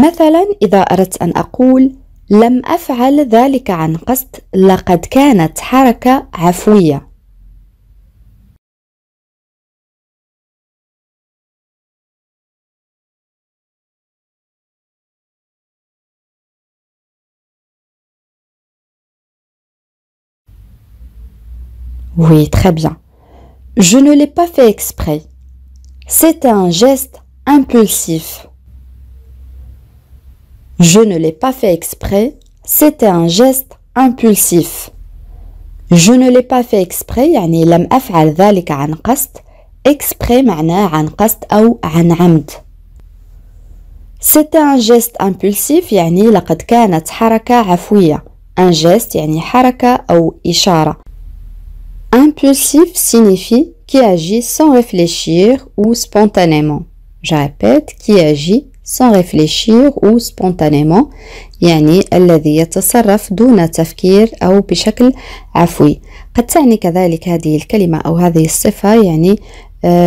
مثلا إذا أردت أن أقول لم أفعل ذلك عن قصد لقد كانت حركة عفوية. Oui, très bien. Je ne l'ai pas fait exprès. C'était un geste impulsif. Je ne l'ai pas fait exprès. C'était un geste impulsif. Je ne l'ai pas fait exprès يعني لم أفعل ذلك عن قصد. exprès معناه عن قصد أو عن عمد. C'était un geste impulsif يعني لقد كانت حركة عفوية. Un geste يعني حركة أو إشارة. Impulsif signifie qui agit sans réfléchir ou spontanément. Je répète, qui agit sans réfléchir ou spontanément يعني الذي يتصرف دون تفكير أو بشكل عفوي. قد تعني كذلك هذه الكلمة أو هذه الصفة يعني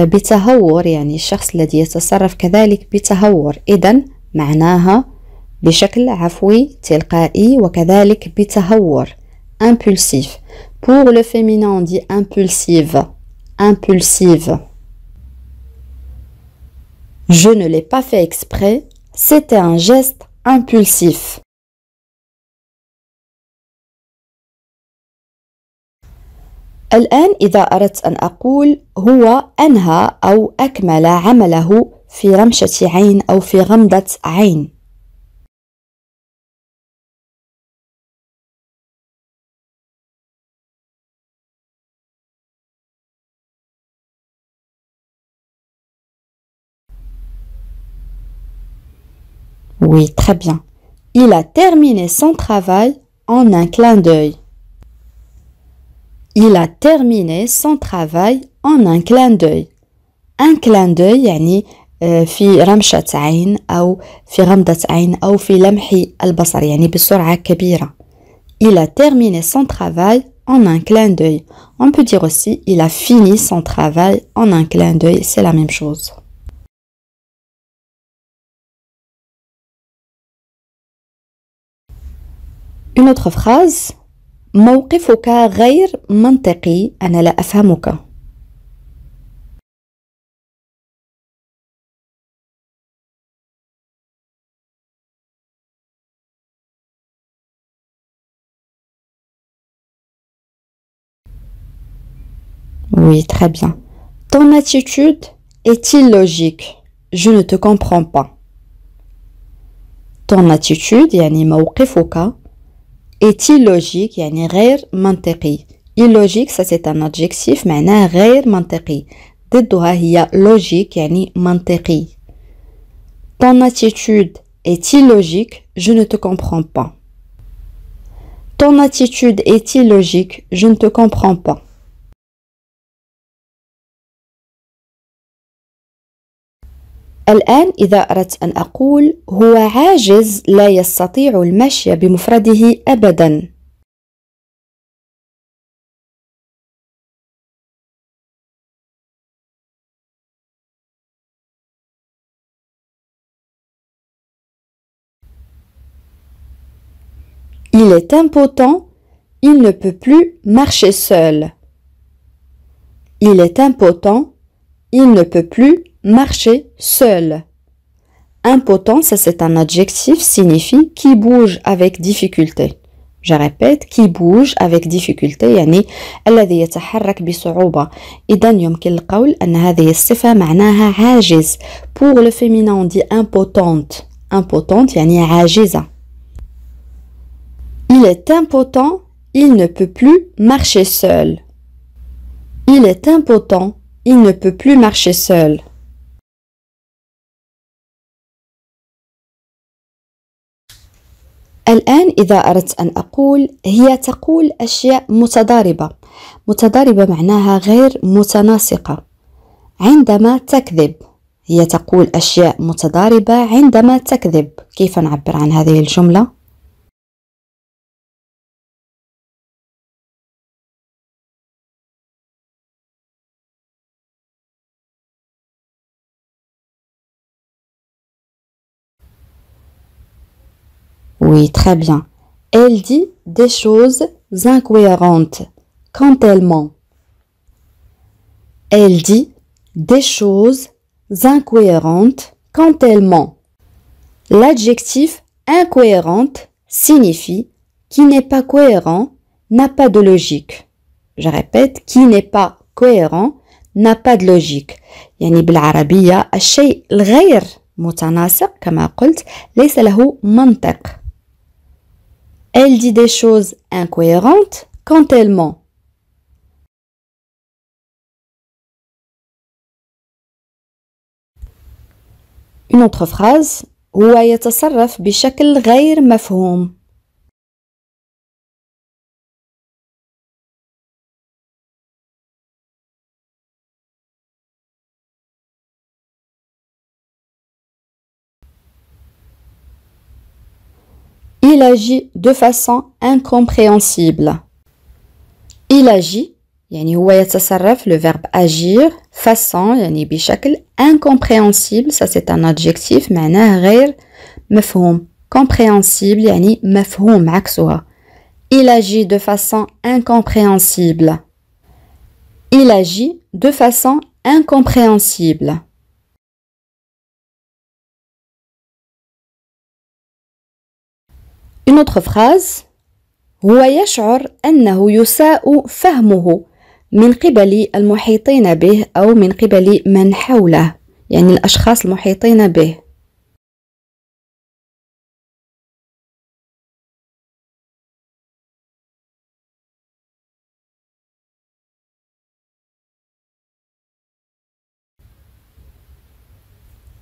بتهور يعني الشخص الذي يتصرف كذلك بتهور إذن معناها بشكل عفوي تلقائي وكذلك بتهور impulsif. Pour le féminin on dit impulsive. Impulsive. Je ne l'ai pas fait exprès, c'était un geste impulsif. الآن إذا أردت أن أقول هو أنهى أو أكمل عمله في رمشة عين أو في غمضة عين. Oui, très bien. Il a terminé son travail en un clin d'œil. Il a terminé son travail en un clin d'œil. Un clin d'œil يعني في رمشة عين أو في غمضة عين أو في لمح البصر يعني بسرعة كبيرة. Il a terminé son travail en un clin d'œil. On peut dire aussi il a fini son travail en un clin d'œil, c'est la même chose. Une autre phrase موقفك غير منطقي أنا لا أفهمك. Oui, très bien. Ton attitude est illogique. Je ne te comprends pas. Ton attitude يعني موقفك est illogique يعني غير منطقي. Illogique ça c'est un adjectif معناه غير منطقي. ضدها هي logique يعني منطقي. Ton attitude est illogique, je ne te comprends pas. Ton attitude est illogique, je ne te comprends pas. الآن إذا أردت أن أقول هو عاجز لا يستطيع المشي بمفرده أبدا. Il est impotent, il ne peut plus marcher seul. Il est impotent, il ne peut plus marcher seul. Impotent, ça c'est un adjectif, signifie qui bouge avec difficulté. Je répète, qui bouge avec difficulté يعني الذي يتحرك بصعوبة. إذا يمكن القول أن هذه الصفة معناها عاجز. Pour le féminin on dit impotente. Impotente يعني عاجزة. Il est impotent, il ne peut plus marcher seul. Il est impotent, il ne peut plus marcher seul. الآن إذا أردت أن أقول هي تقول أشياء متضاربة. متضاربة معناها غير متناسقة. عندما تكذب هي تقول أشياء متضاربة عندما تكذب. كيف نعبر عن هذه الجملة؟ Oui, très bien. Elle dit des choses incohérentes quand elle ment. Elle dit des choses incohérentes quand elle ment. L'adjectif incohérente signifie qui n'est pas cohérent, n'a pas de logique. Je répète, qui n'est pas cohérent, n'a pas de logique. يعني بالعربية الشيء الغير متناسق كما قلت ليس له منطق. Elle dit des choses incohérentes quand elle ment. Une autre phrase, هو يتصرف بشكل غير مفهوم. Il agit de façon incompréhensible. Il agit يعني هو يتصرف le verbe agir façon يعني بشكل incompréhensible ça c'est un adjectif معناه غير مفهوم compréhensible يعني مفهوم عكسها. Il agit de façon incompréhensible. Il agit de façon incompréhensible. Une autre phrase هو يشعر أنه يساء فهمه من قبل المحيطين به أو من قبل من حوله يعني الأشخاص المحيطين به.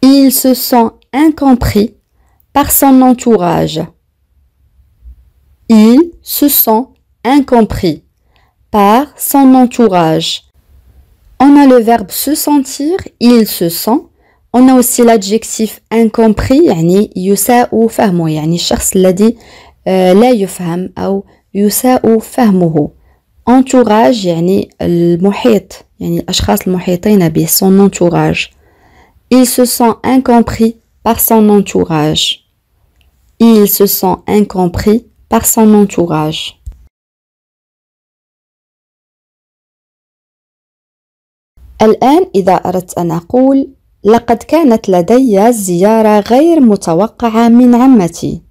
Il se sent incompris par son entourage. Il se sent incompris par son entourage. On a le verbe se sentir, il se sent. On a aussi l'adjectif incompris, يعني يساء فهمه يعني الشخص الذي لا يفهم أو يساء فهمه. Entourage يعني المحيط يعني الأشخاص المحيطين به son entourage. Il se sent incompris par son entourage. Il se sent incompris par son entourage. الآن إذا أردت أن أقول لقد كانت لدي زيارة غير متوقعة من عمتي.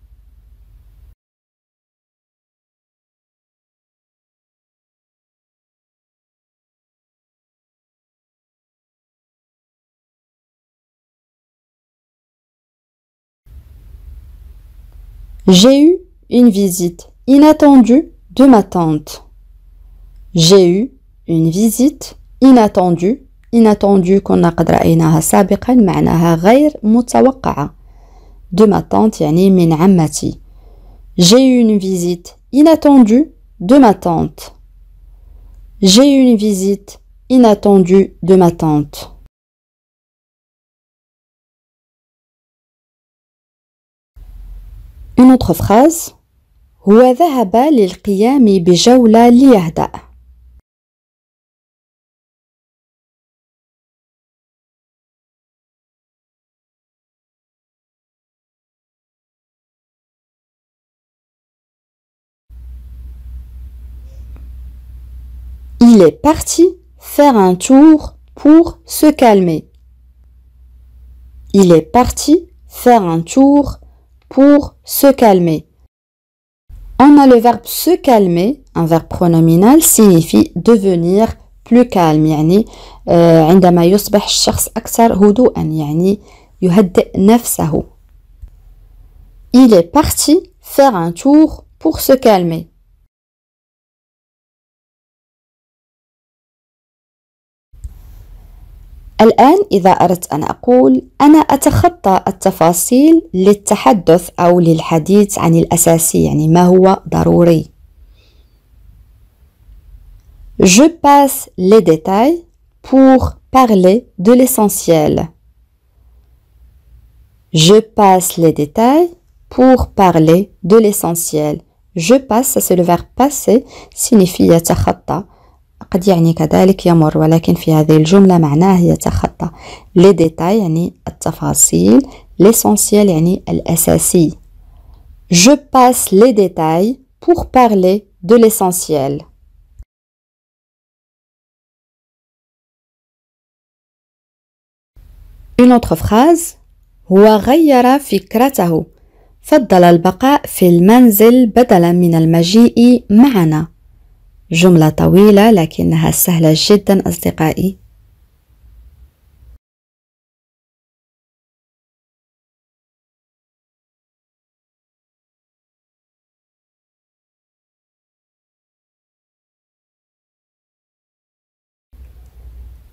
J'ai eu une visite inattendue de ma tante. J'ai eu une visite inattendue. Inattendue كنا قد رأيناها سابقا معناها غير متوقعة. De ma tante يعني من عمتي. J'ai eu une visite inattendue de ma tante. J'ai eu une visite inattendue de ma tante. Une autre phrase هو ذهب للقيام بجولة ليهدأ. Il est parti faire un tour pour se calmer. Il est parti faire un tour pour se calmer. On a le verbe se calmer, un verbe pronominal, signifie devenir plus calme. يعني عندما يصبح الشخص أكثر هدوءا يعني يهدئ نفسه. Il est parti faire un tour pour se calmer. الآن إذا أردت أن أقول أنا أتخطى التفاصيل للتحدث أو للحديث عن الأساسي يعني ما هو ضروري. Je passe les détails pour parler de l'essentiel. Je passe les détails pour parler de l'essentiel. Je passe, ça c'est le verbe passer, signifie يتخطى. قد يعني كذلك يمر ولكن في هذه الجملة معناه يتخطى. Les détails يعني التفاصيل. L'essentiel يعني الأساسي. Je passe les détails pour parler de l'essentiel. Une autre phrase. هو غير فكرته. فضل البقاء في المنزل بدلا من المجيء معنا. جملة طويلة لكنها سهلة جدا أصدقائي.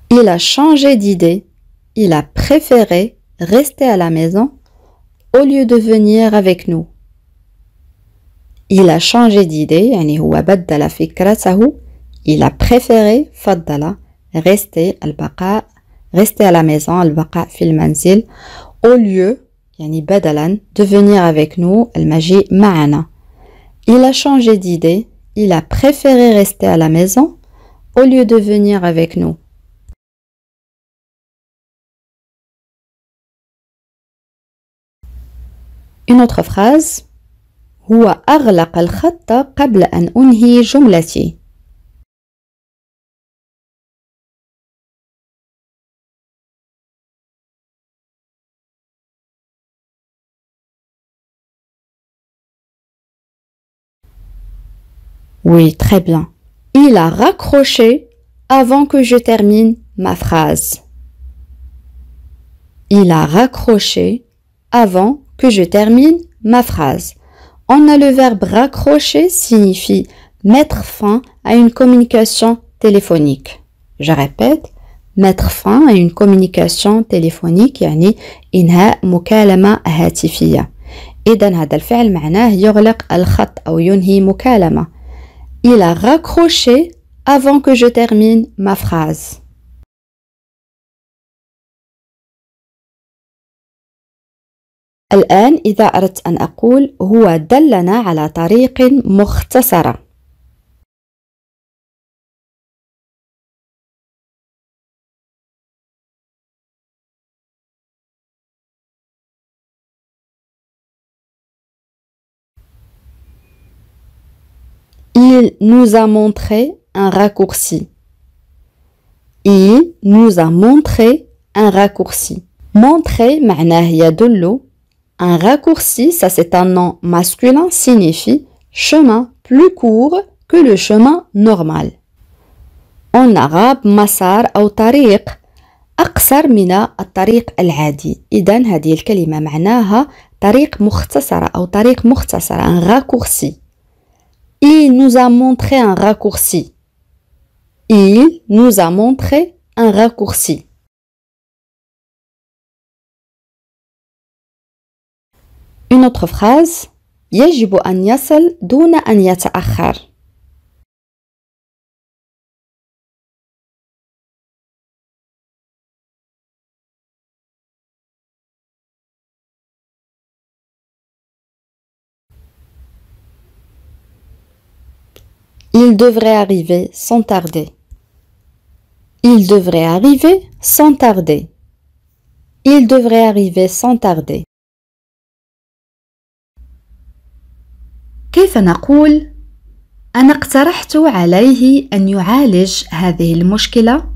Il a changé d'idée. Il a préféré rester à la maison au lieu de venir avec nous. Il a changé d'idée يعني هو بدل فكرته. Il a préféré فضل rester البقاء rester à la maison البقاء في المنزل au lieu يعني بدلا de venir avec nous المجيء معنا. Il a changé d'idée. Il a préféré rester à la maison au lieu de venir avec nous. Une autre phrase. هو أغلق الخط قبل أن أنهي جملتي. Oui, très bien. Il a raccroché avant que je termine ma phrase. Il a raccroché avant que je termine ma phrase. On a le verbe raccrocher signifie mettre fin à une communication téléphonique. Je répète, mettre fin à une communication téléphonique يعني إنهاء مكالمة هاتفية. إذن هذا الفعل معناه يغلق الخط أو ينهي مكالمة. Il a raccroché avant que je termine ma phrase. الآن إذا أردت أن أقول هو دلنا على طريق مختصرة. Il nous a montré un raccourci. Il nous a montré un raccourci. Montrer معناه يدل. Un raccourci, ça c'est un nom masculin, signifie chemin plus court que le chemin normal. En arabe, مسار أو طريق أقصر من الطريق العادي. إذن هذه الكلمة معناها طريق مختصرة أو طريق مختصر. Un raccourci. Il nous a montré un raccourci. Il nous a montré un raccourci. Une autre phrase. يجب أن يصل دون أن يتأخر. Il devrait arriver sans tarder. Il devrait arriver sans tarder. Il devrait arriver sans tarder. كيف نقول أنا اقترحت عليه أن يعالج هذه المشكلة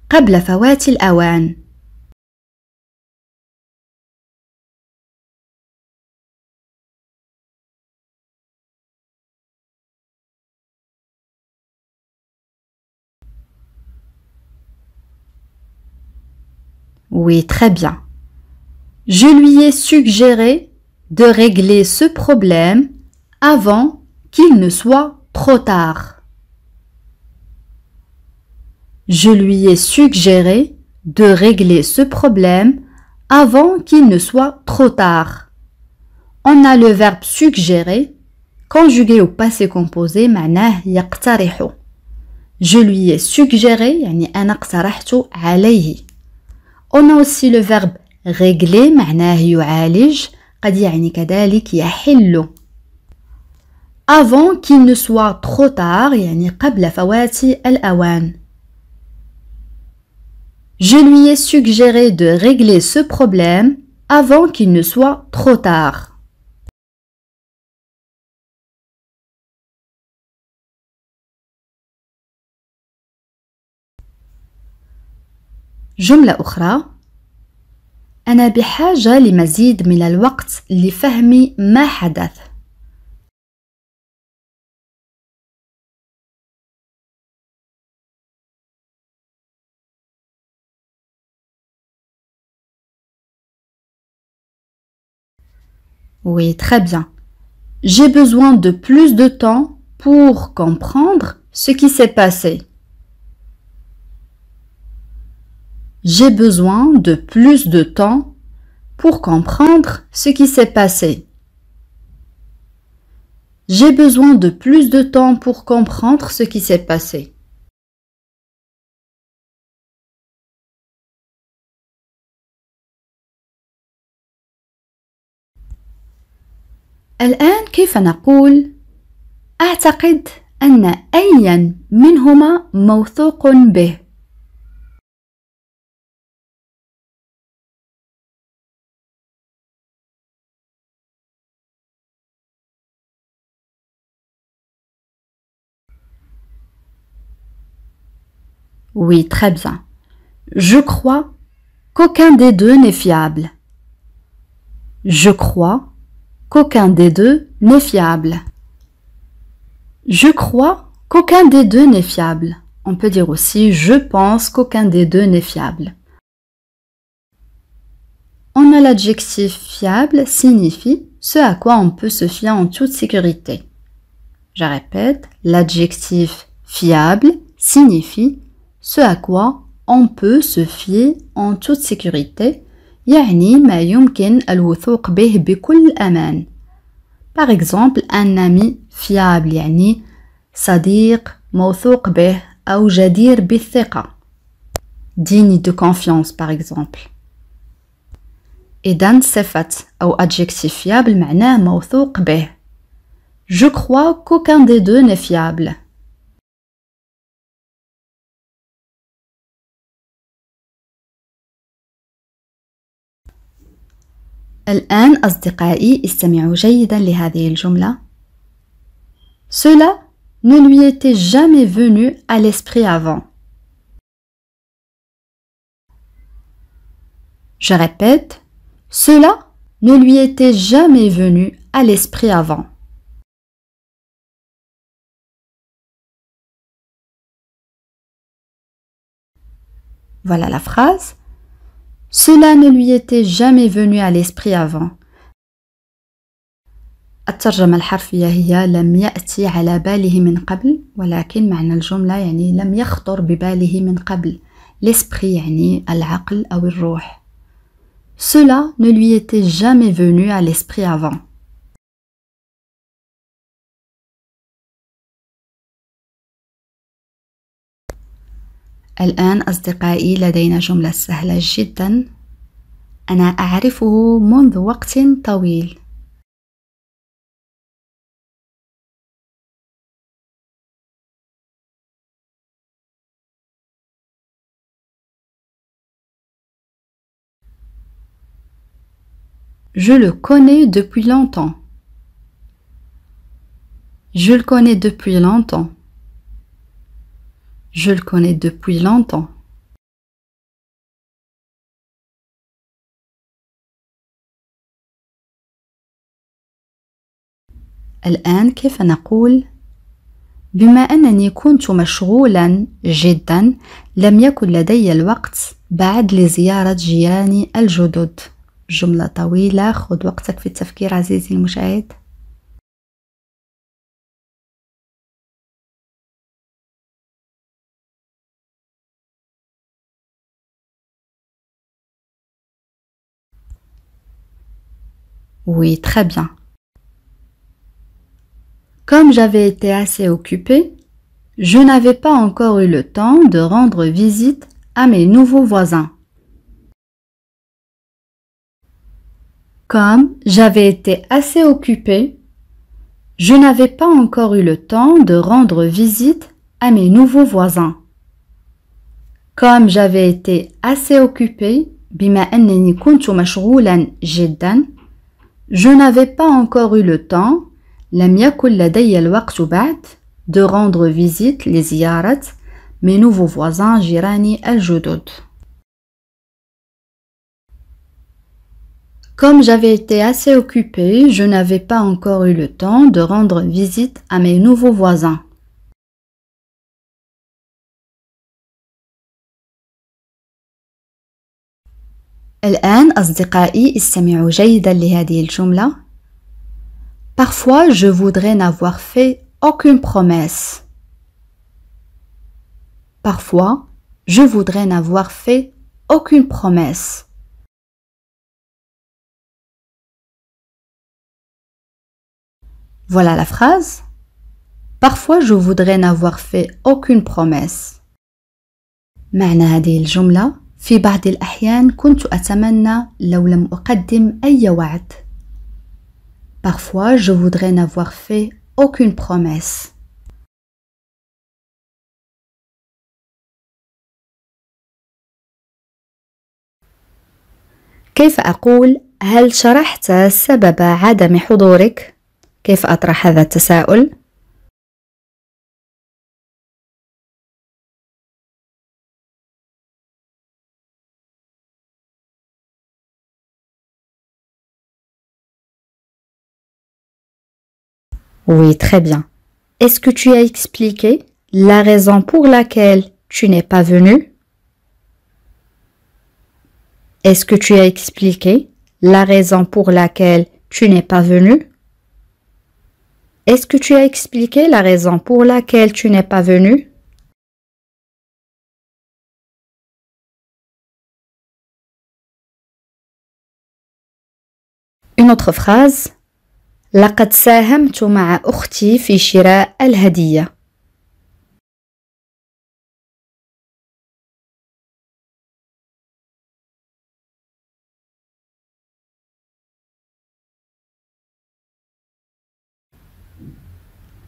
قبل فوات الأوان. Oui, très bien. Je lui ai suggéré de régler ce problème avant qu'il ne soit trop tard. Je lui ai suggéré de régler ce problème avant qu'il ne soit trop tard. On a le verbe suggérer conjugué au passé composé معناه يقترح. Je lui ai suggéré يعني أنا اقترحت عليه. On a aussi le verbe régler معناه يعالج قد يعني كذلك يحل. Avant qu'il ne soit trop tard يعني قبل فوات الأوان. Je lui ai suggéré de régler ce problème avant qu'il ne soit trop tard. جملة أخرى: أنا بحاجة لمزيد من الوقت لفهم ما حدث. Oui, très bien. J'ai besoin de plus de temps pour comprendre ce qui s'est passé. J'ai besoin de plus de temps pour comprendre ce qui s'est passé. J'ai besoin de plus de temps pour comprendre ce qui s'est passé. الآن كيف نقول أعتقد أن أيا منهما موثوق به؟ Oui, très bien. Je crois qu'aucun des deux n'est fiable. Je crois qu'aucun des deux n'est fiable. Je crois qu'aucun des deux n'est fiable. On peut dire aussi je pense qu'aucun des deux n'est fiable. On a l'adjectif fiable signifie ce à quoi on peut se fier en toute sécurité. Je répète, l'adjectif fiable signifie ce à quoi on peut se fier en toute sécurité. يعني ما يمكن الوثوق به بكل أمان. Par exemple, un ami fiable يعني صديق موثوق به أو جدير بالثقة. digne de confiance par exemple. إذن صفة أو adjectif fiable معناه موثوق به. Je crois qu'aucun des deux n'est fiable. الآن أصدقائي استمعوا جيدا لهذه الجملة. Cela ne lui était jamais venu à l'esprit avant. Je répète, cela ne lui était jamais venu à l'esprit avant. Voilà la phrase. Cela ne lui était jamais venu à l'esprit avant. الترجمة الحرفية هي لم يأتي على باله من قبل، ولكن معنى الجملة يعني لم يخطر بباله من قبل. L'esprit يعني العقل أو الروح. Cela ne lui était jamais venu à l'esprit avant. الآن أصدقائي لدينا جملة سهلة جدا. أنا أعرفه منذ وقت طويل. Je le connais depuis longtemps. Je le connais depuis longtemps. Je le connais depuis longtemps. الآن كيف نقول بما أنني كنت مشغولا جدا لم يكن لدي الوقت بعد لزيارة جيراني الجدد. جملة طويلة، خذ وقتك في التفكير عزيزي المشاهد. Oui, très bien. Comme j'avais été assez occupée, je n'avais pas encore eu le temps de rendre visite à mes nouveaux voisins. Comme j'avais été assez occupée, je n'avais pas encore eu le temps de rendre visite à mes nouveaux voisins. Comme j'avais été assez occupée, بما أنني كنت مشغولا جدا, je n'avais pas encore eu le temps, لم يكن لدي الوقت بعد, de rendre visite لزيارة mes nouveaux voisins جيراني الجدد. Comme j'avais été assez occupée, je n'avais pas encore eu le temps de rendre visite à mes nouveaux voisins. الآن أصدقائي استمعوا جيدا لهذه الجملة. Parfois, je voudrais n'avoir fait aucune promesse. Parfois, je voudrais n'avoir fait aucune promesse. Voilà la phrase. Parfois, je voudrais n'avoir fait aucune promesse. معنى هذه الجملة: في بعض الأحيان كنت أتمنى لو لم أقدم أي وعد. Parfois, je voudrais n'avoir fait aucune promesse. كيف أقول هل شرحت سبب عدم حضورك؟ كيف أطرح هذا التساؤل؟ Oui, très bien. Est-ce que tu as expliqué la raison pour laquelle tu n'es pas venu? Est-ce que tu as expliqué la raison pour laquelle tu n'es pas venu? Est-ce que tu as expliqué la raison pour laquelle tu n'es pas venu? Une autre phrase. لقد ساهمت مع أختي في شراء الهدية.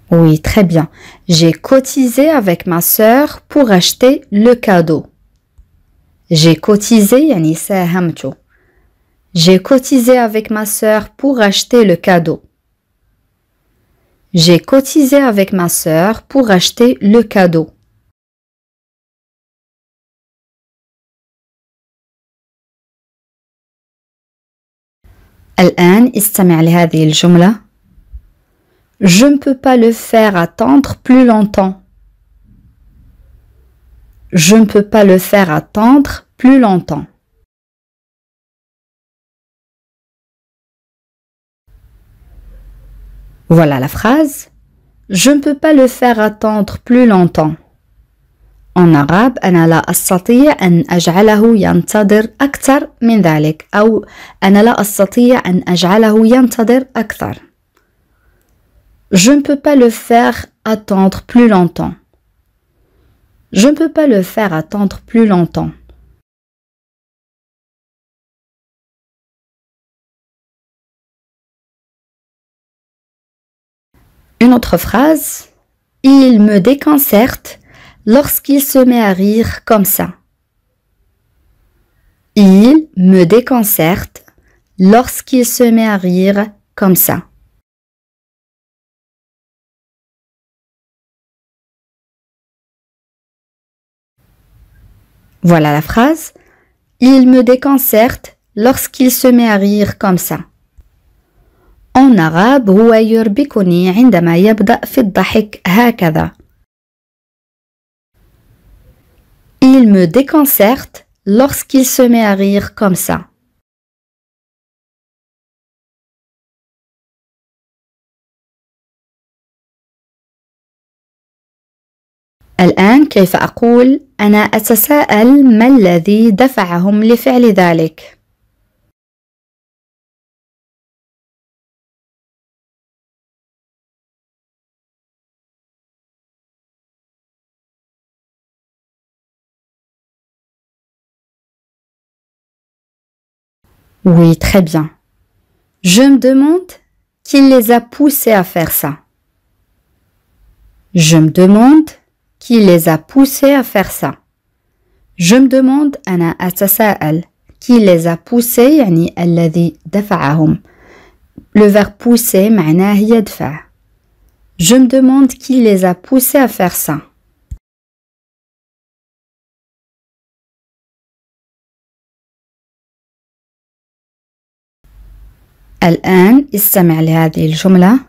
Oui, très bien. J'ai cotisé avec ma sœur pour acheter le cadeau. J'ai cotisé يعني ساهمت. J'ai cotisé avec ma sœur pour acheter le cadeau. J'ai cotisé avec ma sœur pour acheter le cadeau. الآن استمع لهذه الجملة. Je ne peux pas le faire attendre plus longtemps. Je ne peux pas le faire attendre plus longtemps. Voilà la phrase. Je ne peux pas le faire attendre plus longtemps. En arabe, أنا لا أستطيع أن أجعله ينتظر أكثر من ذلك أو أنا لا أستطيع أن أجعله ينتظر أكثر. Je ne peux pas le faire attendre plus longtemps. Je ne peux pas le faire attendre plus longtemps. Une autre phrase. Il me déconcerte lorsqu'il se met à rire comme ça. Il me déconcerte lorsqu'il se met à rire comme ça. Voilà la phrase. Il me déconcerte lorsqu'il se met à rire comme ça. En arabe هو يربكني عندما يبدأ في الضحك هكذا. Il me déconcerte lorsqu'il se met à rire comme ça. الآن كيف أقول أنا أتساءل ما الذي دفعهم لفعل ذلك؟ Oui, très bien. Je me demande qui les a poussés à faire ça. Je me demande qui les a poussés à faire ça. Je me demande أنا أتساءل qui les a poussés يعني الذي دفعهم. Le verbe pousser معناه يدفع. Je me demande qui les a poussés à faire ça. الآن استمع لهذه الجملة.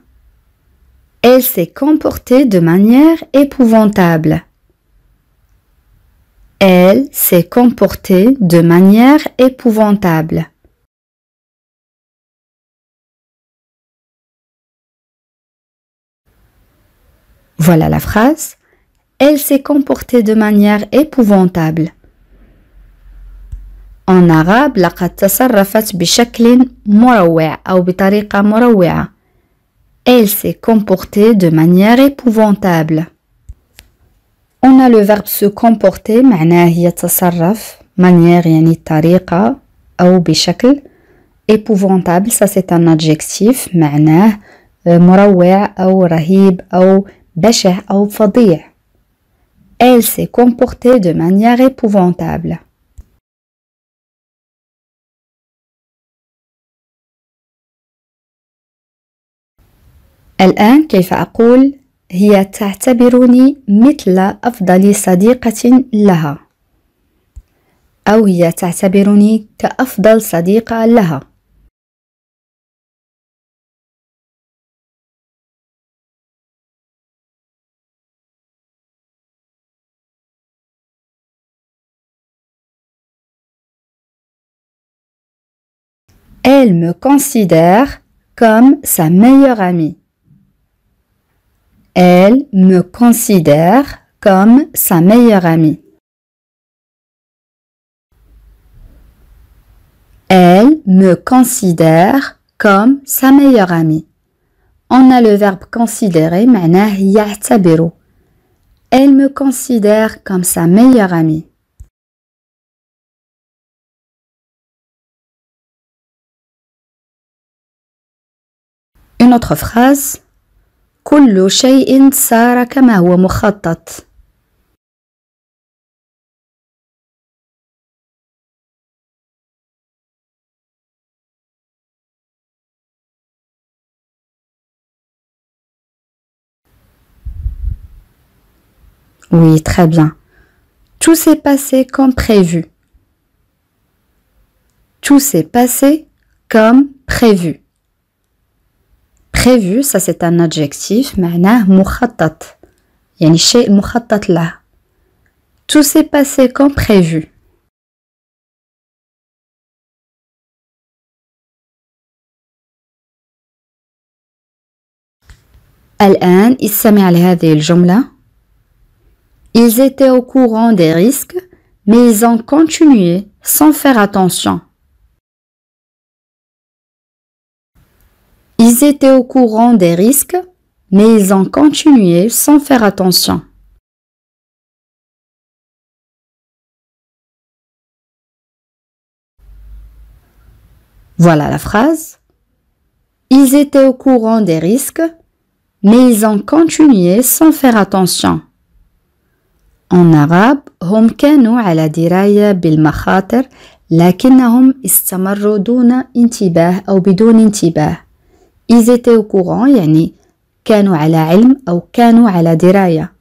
Elle s'est comportée de manière épouvantable. Elle s'est comportée de manière épouvantable. Voilà la phrase. Elle s'est comportée de manière épouvantable. En arabe, لقد تصرفت بشكل مروع أو بطريقة مروعة. Elle s'est comportée de manière épouvantable. On a le verbe se comporter معناه يتصرف. Manière يعني طريقة أو بشكل. Épouvantable, ça c'est un adjectif معناه مروع أو رهيب أو بشع أو فظيع. Elle s'est comportée de manière épouvantable. الآن كيف أقول هي تعتبرني مثل أفضل صديقة لها أو هي تعتبرني كأفضل صديقة لها. Elle me considère comme sa meilleure amie. Elle me considère comme sa meilleure amie. Elle me considère comme sa meilleure amie. On a le verbe considérer, معناه يعتبر. Elle me considère comme sa meilleure amie. Une autre phrase. كل شيء صار كما هو مخطط. Oui, très bien. Tout s'est passé comme prévu. Tout s'est passé comme prévu. Prévu, ça c'est un adjectif, معناه مخطط. يعني الشيء مخطط له. Tout s'est passé comme prévu. الآن استمع لهذه الجملة. Ils étaient au courant des risques, mais ils ont continué sans faire attention. Ils étaient au courant des risques, mais ils ont continué sans faire attention. Voilà la phrase. Ils étaient au courant des risques, mais ils ont continué sans faire attention. En arabe, هم كانوا على دراية بالمخاطر لكنهم استمروا دون انتباه أو بدون انتباه. Ils étaient au courant يعني كانوا على علم أو كانوا على دراية.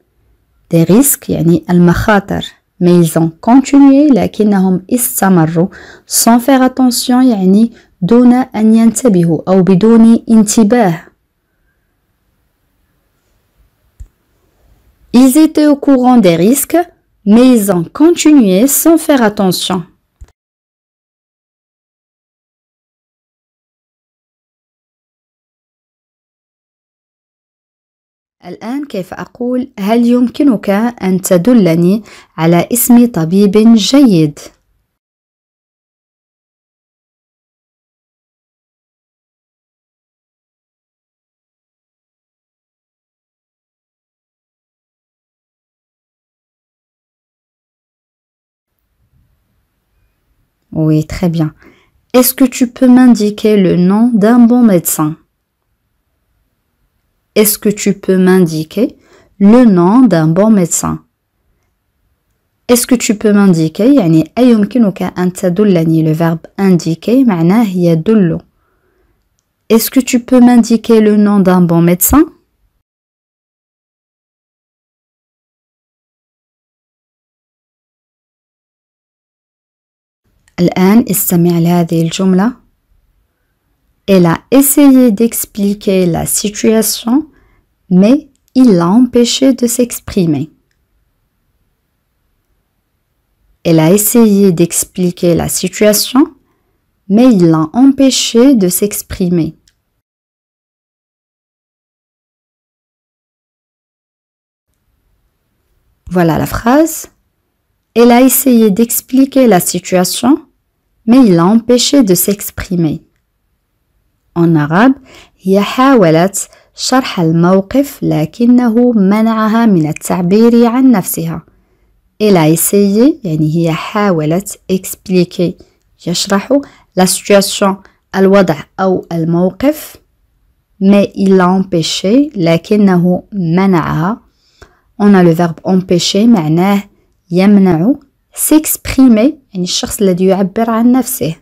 Des risques يعني المخاطر. Mais ils ont continué لكنهم استمروا sans faire attention يعني دون أن ينتبهوا أو بدون انتباه. Ils étaient au courant des risques, mais ils ont continué sans faire attention. الآن كيف أقول هل يمكنك أن تدلني على اسم طبيب جيد؟ Oui, très bien. Est-ce que tu peux m'indiquer le nom d'un bon médecin? Est-ce que tu peux m'indiquer le nom d'un bon médecin? Est-ce que tu peux m'indiquer يعني أيمكنك أن تدلني le verbe indiquer معناه يدل. Est-ce que tu peux m'indiquer le nom d'un bon médecin? الآن استمع لهذه الجملة. Elle a essayé d'expliquer la situation, mais il l'a empêché de s'exprimer. Elle a essayé d'expliquer la situation, mais il l'a empêché de s'exprimer. Voilà la phrase. Elle a essayé d'expliquer la situation, mais il l'a empêché de s'exprimer. En arabe, هي حاولت شرح الموقف لكنه منعها من التعبير عن نفسها. Elle a essayé يعني هي حاولت expliquer يشرح la situation الوضع أو الموقف mais il l'a empêché لكنه منعها. On a le verbe empêcher معناه يمنع. s'exprimer يعني الشخص الذي يعبر عن نفسه.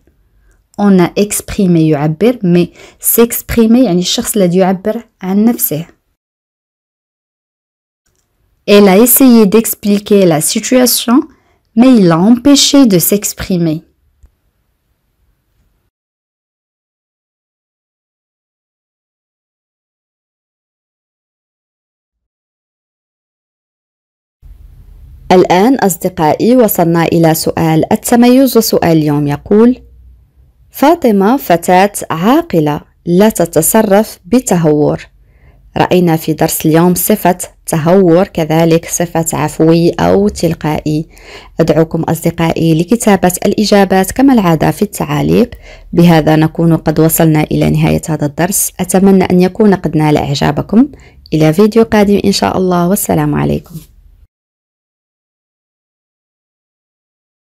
On a exprimé يعبر mais s'exprimer يعني الشخص الذي يعبر عن نفسه. Elle a essayé d'expliquer la situation mais il l'a empêché de s'exprimer. الآن أصدقائي وصلنا إلى سؤال التميز، وسؤال اليوم يقول: فاطمة فتاة عاقلة لا تتصرف بتهور. رأينا في درس اليوم صفة تهور، كذلك صفة عفوي أو تلقائي. أدعوكم أصدقائي لكتابة الإجابات كما العادة في التعاليق. بهذا نكون قد وصلنا إلى نهاية هذا الدرس. أتمنى أن يكون قد نال إعجابكم. إلى فيديو قادم إن شاء الله، والسلام عليكم.